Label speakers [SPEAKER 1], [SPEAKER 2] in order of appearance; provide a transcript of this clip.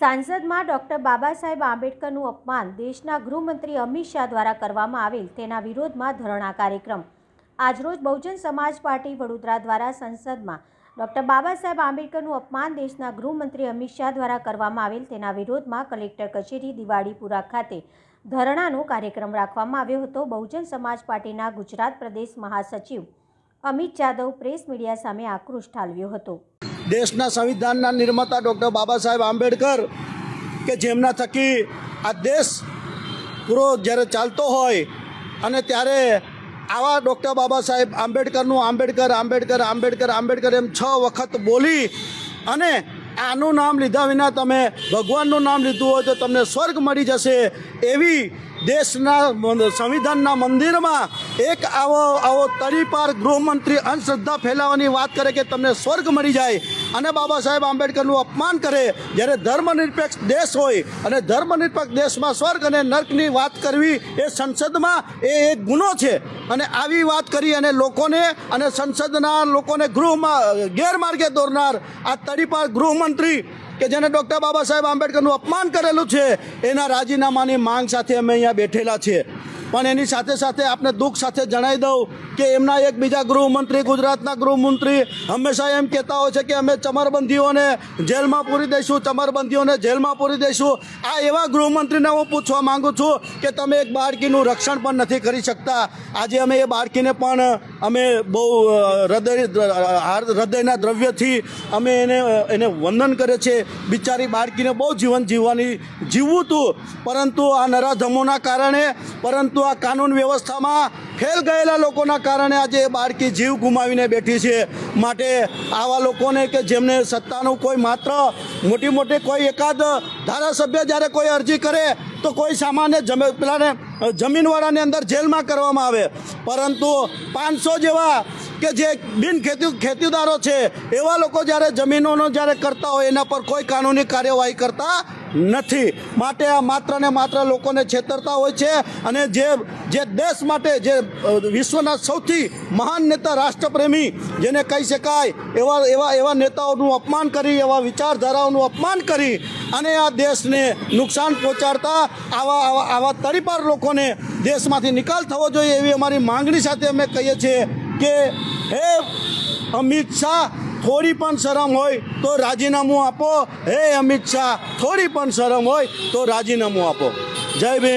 [SPEAKER 1] સાંસદમાં doctor Baba Saheb આંબેડકરનું અપમાન દેશના ગૃહમંત્રી અમિત શાહ દ્વારા કરવામાં આવેલ તેના વિરોધમાં ધરણા કાર્યક્રમ આજરોજ બહુજન સમાજ પાર્ટી વડોદરા દ્વારા સંસદમાં ડૉક્ટર બાબા સાહેબ આંબેડકરનું અપમાન દેશના ગૃહમંત્રી અમિત શાહ દ્વારા કરવામાં આવેલ તેના વિરોધમાં કલેક્ટર કચેરી દિવાળીપુરા ખાતે ધરણાનો કાર્યક્રમ રાખવામાં આવ્યો હતો। બહુજન સમાજ પાર્ટીના ગુજરાત પ્રદેશ મહાસચિવ અમિત જાદવ પ્રેસ મીડિયા સામે આક્રોશ ઠાલવ્યો હતો।
[SPEAKER 2] દેશના સંવિધાનના નિર્માતા ડૉક્ટર બાબા સાહેબ આંબેડકર કે જેમના થકી આ દેશ પૂરો જ્યારે ચાલતો હોય અને ત્યારે આવા ડૉક્ટર બાબા સાહેબ આંબેડકરનું આંબેડકર આંબેડકર આંબેડકર આંબેડકર એમ 6 વખત બોલી અને આનું નામ લીધા વિના તમે ભગવાનનું નામ લીધું હોય તો તમને સ્વર્ગ મળી જશે એવી દેશના સંવિધાનના મંદિરમાં એક આવો તડીપાર ગૃહમંત્રી અંધશ્રદ્ધા ફેલાવવાની વાત કરે કે તમને સ્વર્ગ મળી જાય અને બાબા સાહેબ આંબેડકરનું અપમાન કરે। જ્યારે ધર્મનિરપેક્ષ દેશ હોય અને ધર્મનિરપેક્ષ દેશમાં સ્વર્ગ અને નર્કની વાત કરવી એ સંસદમાં એ એક ગુનો છે અને આવી વાત કરી અને લોકોને અને સંસદના લોકોને ગૃહમાં ગેરમાર્ગે દોરનાર આ તડીપાર ગૃહમંત્રી કે જેને ડૉક્ટર બાબા સાહેબ આંબેડકરનું અપમાન કરેલું છે એના રાજીનામાની માંગ સાથે અમે અહીંયા બેઠેલા છીએ। પણ એની સાથે સાથે આપણે દુઃખ સાથે જણાવી દઉં કે એમના એક બીજા ગૃહમંત્રી ગુજરાતના ગૃહમંત્રી હંમેશા એમ કહેતા હોય છે કે અમે ચમરબંધીઓને જેલમાં પૂરી દઈશું ચમરબંધીઓને જેલમાં પૂરી દઈશું। આ એવા ગૃહમંત્રીને હું પૂછવા માગું છું કે તમે એક બાળકીનું રક્ષણ પણ નથી કરી શકતા। આજે અમે એ બાળકીને પણ અમે બહુ હૃદયના દ્રવ્યથી અમે એને વંદન કરે છે। બિચારી બાળકીને બહુ જીવન જીવવું હતું પરંતુ આ નરાધમોના કારણે પરંતુ આ કાનૂન વ્યવસ્થામાં ફેલ ગયેલા લોકોના કારણે આજે બાળકી જીવ ગુમાવીને બેઠી છે। માટે આવા લોકોને કે જેમને સત્તાનું કોઈ માત્ર મોટી કોઈ એકાદ ધારાસભ્ય જ્યારે કોઈ અરજી કરે તો કોઈ સામાન્ય પેલાને જમીનવાળાને અંદર જેલમાં કરવામાં આવે પરંતુ 500 જેવા કે જે ખેતીદારો છે એવા લોકો જ્યારે જમીનોનો જ્યારે કરતા હોય એના પર કોઈ કાનૂની કાર્યવાહી કરતા નથી। માટે આ માત્ર ને માત્ર લોકોને છેતરતા હોય છે અને જે દેશ માટે જે વિશ્વના સૌથી મહાન નેતા રાષ્ટ્રપ્રેમી જેને કહી શકાય એવા નેતાઓનું અપમાન કરી એવા વિચારધારાઓનું અપમાન કરી અને આ દેશને નુકસાન પહોંચાડતા આવા તડીપાર લોકોને દેશમાંથી નિકાલ થવો જોઈએ એવી અમારી માંગણી સાથે અમે કહીએ છીએ કે હે અમિત શાહ થોડી પણ શરમ હોય તો રાજીનામું આપો। હે અમિત શાહ થોડી પણ શરમ હોય તો રાજીનામું આપો। જય ભીમ।